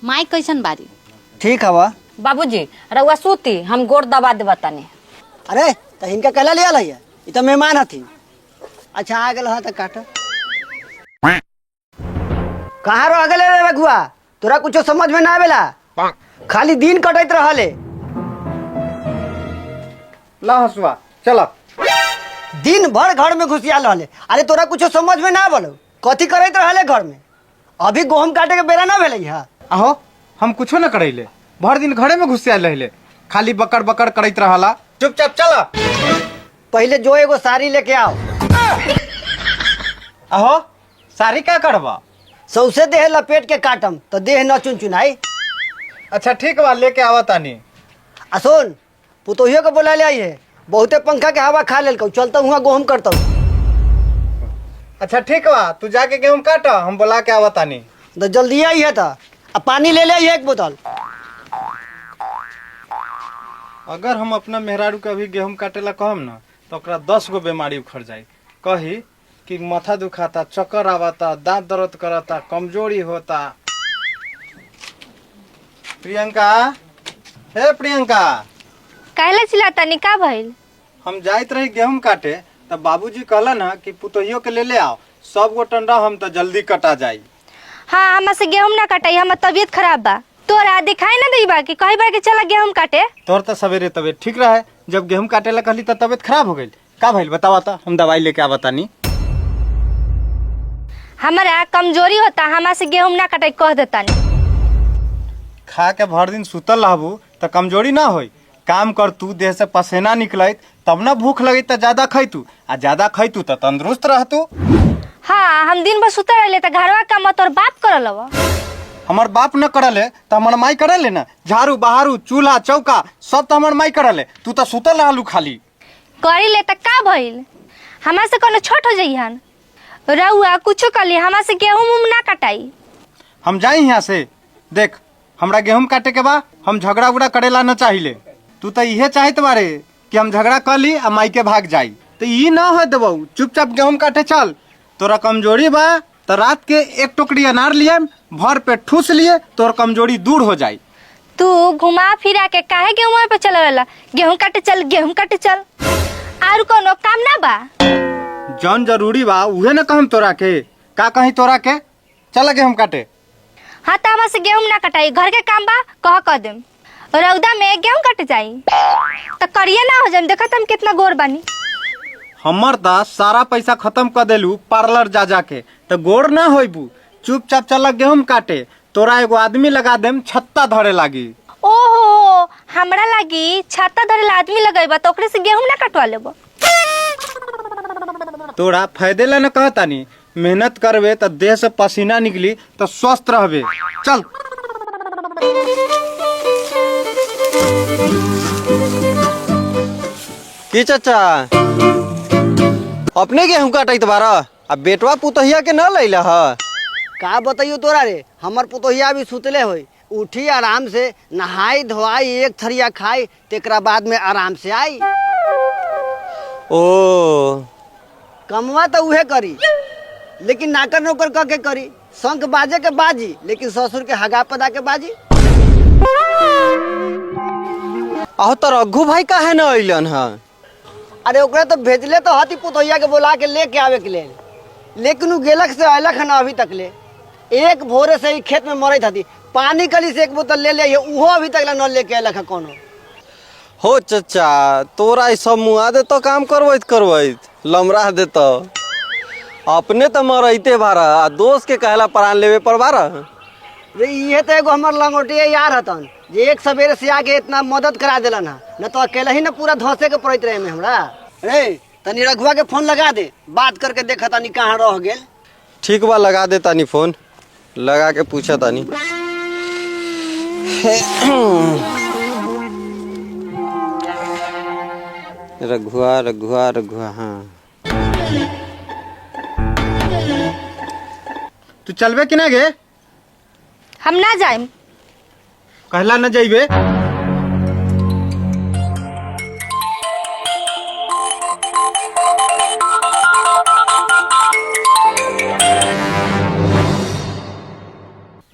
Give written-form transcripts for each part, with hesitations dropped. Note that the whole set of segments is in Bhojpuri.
माई कैसन बारी? ठीक हवा बाबूजी रउआ सूती हम गोड़ दबा दे बताने। अरे तो इनका कहला लिया है ये तो मेहमान हथी। अच्छा आ गल तो काट कहाँ रह गए रे रघुआ, तोरा कुछ समझ में ना आवेला, खाली दिन कटत रहले। ला हसुआ चला। दिन भर घर में घुसिया रहले। अरे तोरा कुछ समझ में ना बोलो, कथी करत रहले घर में? अभी गेहूं काटे के बेरा ना भेले है। आहो हम कुछो न करैले, भर दिन घरे में घुसिया रहले, खाली बकर बकर करत रहला। चुपचाप चला। पहले जो एगो साड़ी लेके आओ। आहो सारी क्या करबा? सौसे देह लपेट के काटम तो देह न चुनचुनाई। अच्छा ठीक बा, लेके आवा तानी। सुन पुतोहियो को बोला ले आई है, बहुते पंखा के हवा खा लेल, चलता हुआ गेहूं करता हूँ। अच्छा ठीक बा, तू जाके गेहूं काट, हम बोला के आवा तानी। तो जल्दी आई है तो अब पानी ले ले आई है एक बोतल। अगर हम अपना मेहरारू के अभी गेहूं काटेला कहम ना तो ओकरा 10 गो बीमारी उखड़ जाई। कही कि माथा दुखाता, चक्कर आवता, दांत दर्द करता, कमजोरी होता। प्रियंका, हे प्रियंका, काहेला चिल्लाता नी का भइल? हम जाइत रही गेहूं काटे तब बाबूजी कहला ना कि पुतोहियो के ले आओ, सब गो टंडा हम तो जल्दी कटा जाई। हाँ हमरा से गेहूं ना कटाई, हमर तबीयत खराब बा। तोरा दिखाई ना देई बा कि कही बा कि चला गेहूं काटे। तोर तो सवेरे तबीयत ठीक रहे, जब गेहूं काटे ला कहली तो तबीयत खराब हो गई। का भइल बतावा था, हम दवाई लेके आ बतानी। हमारा कमजोरी होता, हमरा से गेहूं ना कटाई कह देता नी। खा के भर दिन सुतल रहबू तो कमजोरी ना होई। काम कर तू, देह से पसीना निकलत तब ना भूख लगी तो ज्यादा खैतू, आ ज्यादा खैतू तो तंदुरुस्त रहतू। हाँ हम दिन भर सुते रहले तो घरवा काम तोर बाप करल हवा। हमार बाप न करले तो हमार माई करले ना, झाड़ू बहारू चूल्हा चौका सब तो हमार माई करले, तू तो सुतल रहलू खाली। करी ले तो का भइल? हमरा से कोनो छोट हो जइहन। रउआ कुछो कर ली, हमरा से गेहूं ना कटाई। हम जाई यहाँ से। देख हमरा गेहूं काटे के बा, हम झगड़ा उगड़ा करेला न चाहिए। तू तो इहे चाहत बारे कि हम झगड़ा कर ली आ माई के भाग जाई, तो ई ना हो देबू। चुपचाप गेहूं काटे चल। तोरा कमजोरी बा तो रात के एक टोकरी अनार लिए, भर पे ठूस लिए, तोर कमजोरी दूर हो जाई। तू घुमा फिरा के काहे गेहूं पे चल रहला? गेहूं काटे चल, गेहूं काटे चल। और कोनो काम ना बा? जौन जरूरी बा उहे न कहम तोरा के। का कहीं तोरा के? चल गेहूं काटे। हाँ तो हमरा से गेहूं ना कटाई, घर के काम बा कह देम। रौदा में गेहूं कट जाई तो करिए ना हो जाए। देखत हम कितना गोर बानी। हमर दा सारा पैसा खत्म कर देलू पार्लर जा जाके, तो गोर ना होइबू। चुपचाप चल गेहूं काटे, तोरा एगो आदमी लगा देम, छत्ता धरे लागी। ओहो हमरा लागी छाता धरे आदमी लगेबा तो ओकरे से गेहूं ना कटवा लेबो। तोरा फायदे ला न कहतानी, मेहनत करबे तो देह से पसीना निकली तो स्वस्थ रहबे। चल। की चाचा अपने गेहूं काटत बारा, अब बेटवा पुतहिया के न लैला ह? का बताइयो तोरा रे, हमर पुतोहिया भी सुतले होई, उठी आराम से नहाई धोआई एक थरिया खाई, तेकरा बाद में आराम से आई। ओ कमवा तो उहे करी, लेकिन नाकर नौकर कह के करी। शंख बाजे के बाजी, लेकिन ससुर के हगा पदा के बाजी। आहो तो रघु भाई काहे न अइलन ह? अरे ओकरा तो भेजले तो हती पुतोहिया के बोला के लेके आवे के लेल, लेकिन उ गेलक से अयलक न अभी तक ले। एक भोरे से ही खेत में मरत हती, पानी कली से एक बोतल ले ले, उहो अभी तक न लेके अयलक है कोनो। हो चाचा तोरा ई सब मुआ दे तो काम करवैत लमरा दे तो अपने तो मरते बारा, आ दोस्त के कहला प्राण लेवे पर बारा। रे ये तो एगो हमर लंगोटिया यार हतन, जे एक सवेरे से आके इतना मदद करा दिलन है, न तो अकेला ही न पूरा धसे के पड़त रहे में हमरा। रे तनी रघुआ के फोन लगा दे, बात करके देखा तनी कहाँ रह गेल। ठीक बा लगा दे तानी, फोन लगा के पूछा तानी। रघुआ रघुआ रघुआ, हाँ तू चलबे कि ना गे? हम ना जाएम। कहला न जाइबे।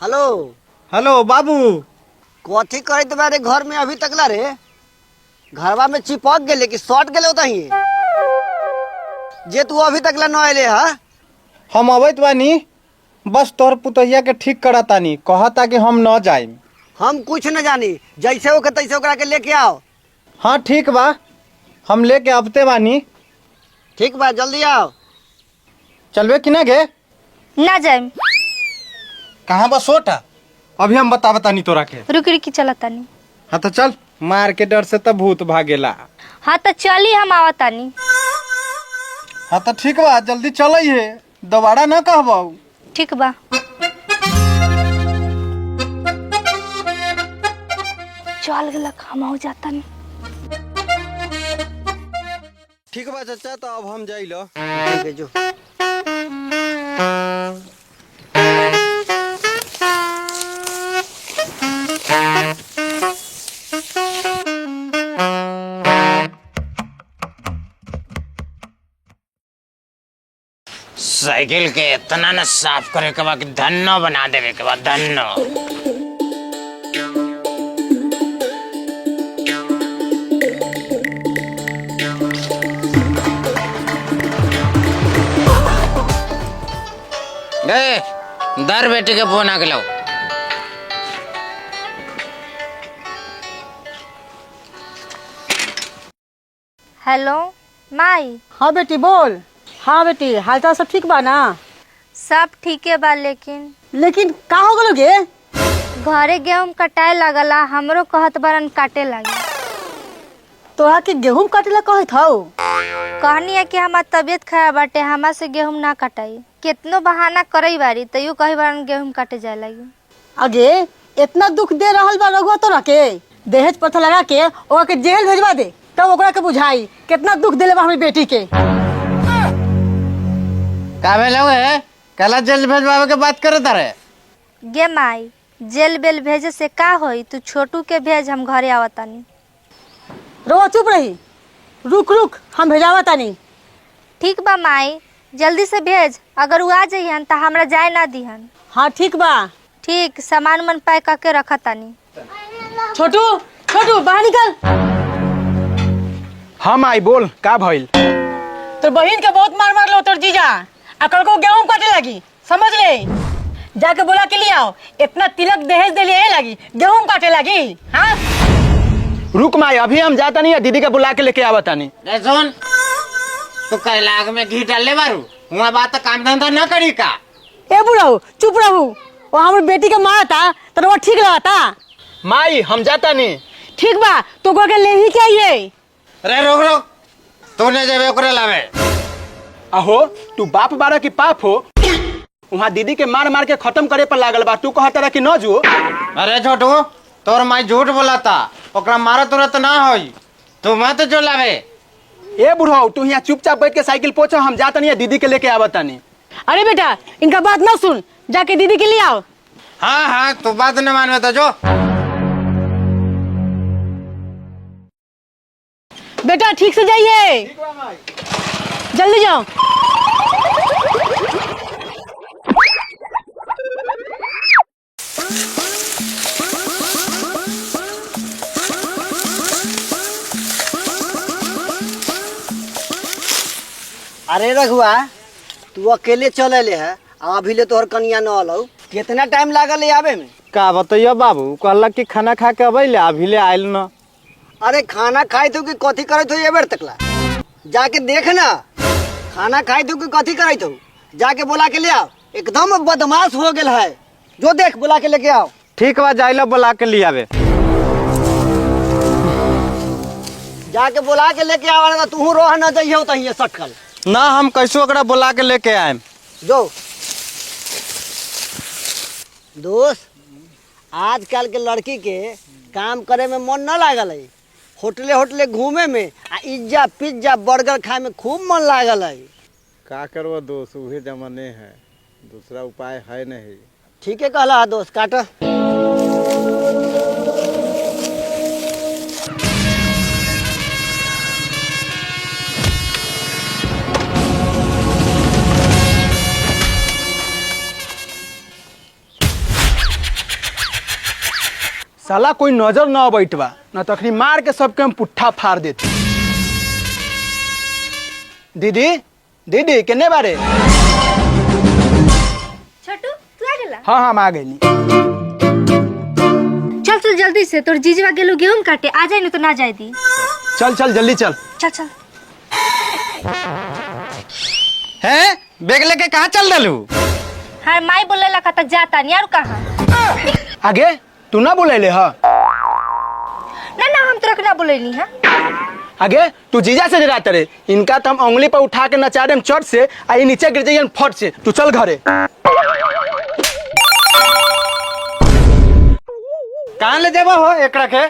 हेलो हेलो बाबू। कथी करे तुम्हारे घर में अभी तकला रे? घरवा में चिपक गेले कि सट गेले उतही जे तू अभी तकला न आइले हा? हम अबैत बानी, बस तोहर पुतहिया के ठीक करतानी, कहता कि हम न जाइम। हम कुछ न जानी, जैसे होके तैसे ओकरा के लेके आओ। हाँ ठीक बा, हम लेके अबते बानी। ठीक बा, जल्दी आओ। चलबे कि ना गे? ना जाए। कहाँ बा सोटा? अभी हम बतानी तोरा के। रुक रुकी चलतानी। हाँ तो चल, मार के डर से तो भूत भागेला। हाँ तो चली हम आवतानी। हाँ तो ठीक बा, जल्दी चलिए, दोबारा न कहबो। ठीक बा। चल गलक, हम हो जातानी। ठीक बा चाचा, तो अब हम जाइलो। ठीक है जो। साइकिल के इतना न साफ करे के बाद धन्नो बना देवे के बाद धन्नो। दर बेटी के फोन आ गलो। हेलो माई। हाँ बेटी बोल। हाँ बेटी, हालचाल सब ठीक बा ना? सब ठीके बा, लेकिन का हो गलो गे? घरे गेहूं कटाए लगला, हमरो कहत बारन काटे लगे। तोहा के गेहूं काटेला कहत हौ? कहनी है कि हमार तबीयत खराब बाटे, हमा से गेहूं ना कटाई। कितनो बहाना करई बारी तैयो कही बारन गेहूं काटे जाए लगी। अगे इतना दुख दे रहल बा रघुआ तोरा के, दहेज पत्थर लगा के ओकरा के जेल भेजवा दे, तब ओकरा के बुझाई कितना दुख देले बा हमारी बेटी के। का भेलो है? कला जेल भेजवावे के बात करे तारे? गे माई, जेल बेल भेजे से का होई? तू छोटू के भेज, हम घरे आवतानी। रो चुप रही, रुक रुक हम भेजावा तानी। ठीक बा माई, जल्दी से भेज। अगर वो आ जाइहन त हमरा जाए ना दिहन। हाँ ठीक बा। ठीक, सामान मन पैक करके रखा तानी। छोटू छोटू बाहर निकल। हम आई बोल, का भइल? तोर बहन के बहुत मार मार लो तोर जीजा, अकड़ को गेहूं काटे लगी, समझ ले। जाके बोला के लिए आओ, इतना तिलक दहेज दे लिए लगी, गेहूं काटे लगी। हाँ रुक माई, अभी हम जाता नहीं है, दीदी के बुला के लेके आवता नहीं। रे सुन, तू कैलाग में घी डालले बारू, हुआ बात तो काम धंधा न करी का? ए बुढ़ाऊ चुप रहू, वो हमारी बेटी के मारा था तो वो ठीक लगा था। माई हम जाता नहीं। ठीक बा, तो को के ले ही के आइए। रे रोक रोक, तू ने जेबे ओकरे लावे। अहो तू बाप बारा की पाप हो, वहाँ दीदी के मार मार के खत्म करे पर लागल बा, तू कहता रहा कि न जो। अरे छोटू, तोर माई झूठ बोलाता, ओकरा मारा तुरंत ना होई, तू मत जो लावे। ए बुढ़ाऊ, तू यहाँ चुपचाप बैठ के साइकिल पोछो, हम जाता नहीं है, दीदी के लेके आवता नहीं। अरे बेटा इनका बात ना सुन, जाके दीदी के लिए आओ। हाँ हाँ, तू बात न मानवे तो जो। बेटा ठीक से जाइए, जल्दी जाओ। अरे रघुआ, तू अकेले चले ले है, अभी ले तोहर कनिया न अलौ। कितना टाइम लागल है आवे में? का बताइए बाबू, कहलक कि खाना खा के अबैले, अभी ले आयल न। अरे खाना खाई तू कि कथी करत हो ये बेर तकला? जाके देख ना, खाना खाई तू कि कथी करत हो? जाके बुला के ले आओ, एकदम बदमाश हो गेल है। जो देख, बुला के लेके आओ। ठीक बा, जाइलो बुला के लिए आवे। जाके बुला के लेके आओ, ना तू रोह न जइयो तहिए सटकल। ना हम कैसो ओकरा बुला के लेके आएम। जो दोस्त, आजकल के लड़की के काम करे में मन न लागल है, होटले होटले घूमे में आ इज्जा पिज्जा बर्गर खाए में खूब मन लागल है। का करवा दोस्त, उहे जमाने है, दूसरा उपाय है नहीं। ठीक है कहला दोस्त, काट। साला कोई नजर न बैठवा न तखनी मार के सबके हम पुट्ठा फाड़ देते। दीदी दीदी केने बारे? छोटू तू आ गेला? हाँ हम आ गई। चल चल जल्दी से, तोर जीजवा गेलू गेहूं काटे, आ जाए न तो ना जाए दी। चल चल जल्दी चल। चल चल। हैं बैग लेके कहाँ चल दलू? हां माई बोले ला त जाता नहीं यार कहां? आगे तू ना बोले ह? ना हम तोरा के ना बोलेनी है। आगे तू जीजा से डराते रे, इनका तो हम उंगली पर उठा के नचा देम चोट से, आ ये नीचे गिर जाइए फट से। तू चल घरे। कहाँ ले जाबा हो एकरा के?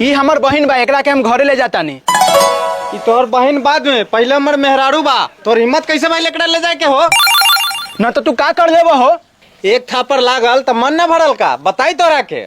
ई हमर बहिन बा, एकरा के हम घरे ले जाता नहीं। ई तोहर बहिन बाद में, पहले हमर मेहरारू बा। तोर हिम्मत कैसे भाई एकरा ले जाए के हो? न तो तू का कर लेबो हो? एक थापर लागल त मन न भरल का? बताई तोरा के।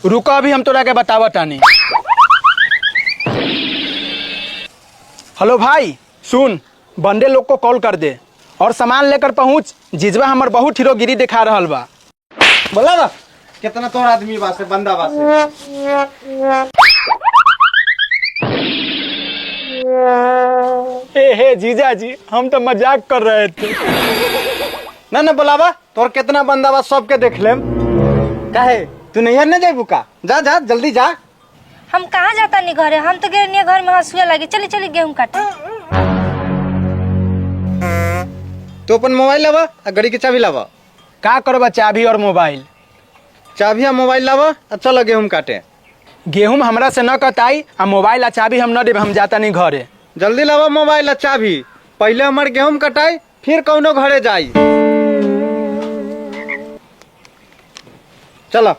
रुको अभी हम तोरा के बतावा तानी। हेलो भाई सुन, बंदे लोग को कॉल कर दे और सामान लेकर पहुंच। जिजवा हमर बहुत हीरोगिरी दिखा रहल बा। बोला बा कितना तोर आदमी बा से, बंदा बा से। हे जीजा जी, हम तो मजाक कर रहे थे। ना बोलावा, तोर कितना बंदा बा सबके देख लेम। काहे तू नहीं न जाइबू का? जा जा जल्दी जा। हम कहाँ जाता नहीं घरे, हम तो गिरनी घर में हंसुआ लगी। चली चली गेहूं काटे। तू अपन मोबाइल लावा आ गाड़ी की चाबी लावा। का करबा? चाबी और मोबाइल? चाबी आ मोबाइल लावा आ चलो गेहूं काटे। गेहूं हमरा से न कटाई, आ मोबाइल आ चाबी हम न देब, हम जाता नहीं घरे। जल्दी लावा मोबाइल आ चाबी। पहले हमार गेहूं कटाई फिर कौनो घरे जाई। चलो।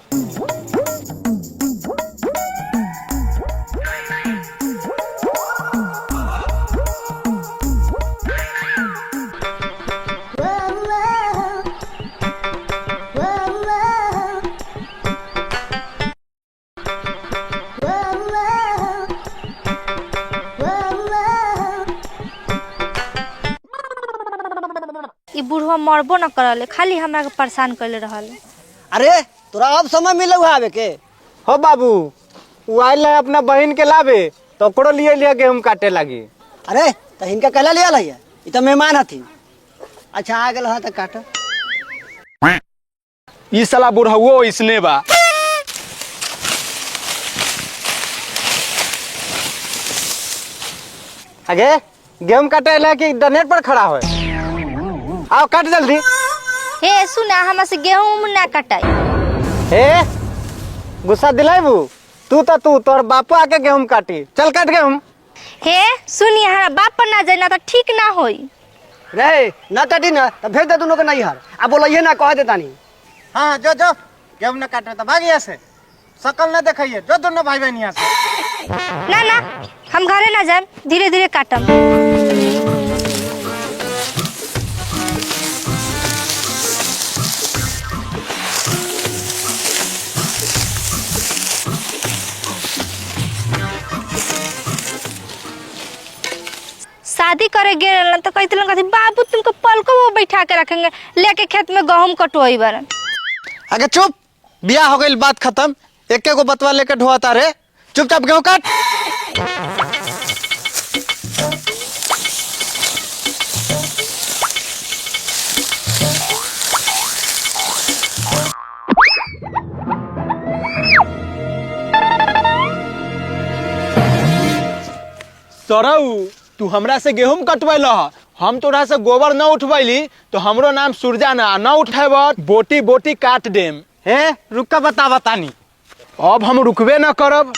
ई बुढ़वा मरबो न करले, खाली हमरा के परेशान करले रहल। अरे तोरा अब समय मिले हुआ आवे के? हो बाबू, वो आइल है अपना बहन के लावे तो ओकरो लिए लिए गेहूं काटे लगी। अरे तो इनका कहला लिया है, ये तो मेहमान हथिन। अच्छा आ गल ह त काट। ई साला बुढ़ाओ इसने बा। आगे गेहूं काटे ला कि डनेट पर खड़ा हो? आओ काट जल्दी। हे सुना, हमरा से गेहूं ना कटाई। हे गुस्सा दिलाइबू? तू तोर बापू आके गेहूं काटी। चल काट गेहूं। हे सुनी, हमारा बाप पर ना जाए ना तो ठीक ना होई। रे न कटी ना तो भेज दे दोनों के नहीं हर। अब बोलिए ना कह देता नहीं। हाँ जो गेहूं न काटे तो भाग यहाँ से। शकल न दिखाइए, जो दोनों भाई बहन यहाँ से। ना हम घरे ना जाए, धीरे धीरे काटम। शादी करे गेल तो कहते कथी, बाबू तुमको पलको वो बैठा के रखेंगे, लेके खेत में गेहूं कटवाई बार। आगे चुप, बियाह हो गई, बात खत्म। एक को बतवा लेके ढोता रे। चुपचाप गेहूं काट। सरऊ तू हमरा से गेहूं कटवैल, हम तोरा से गोबर न उठवैली तो हमरो नाम सूरजा न उठेब, बोटी बोटी काट देम। हे रुका, बता बतानी। अब हम रुकबे न करब।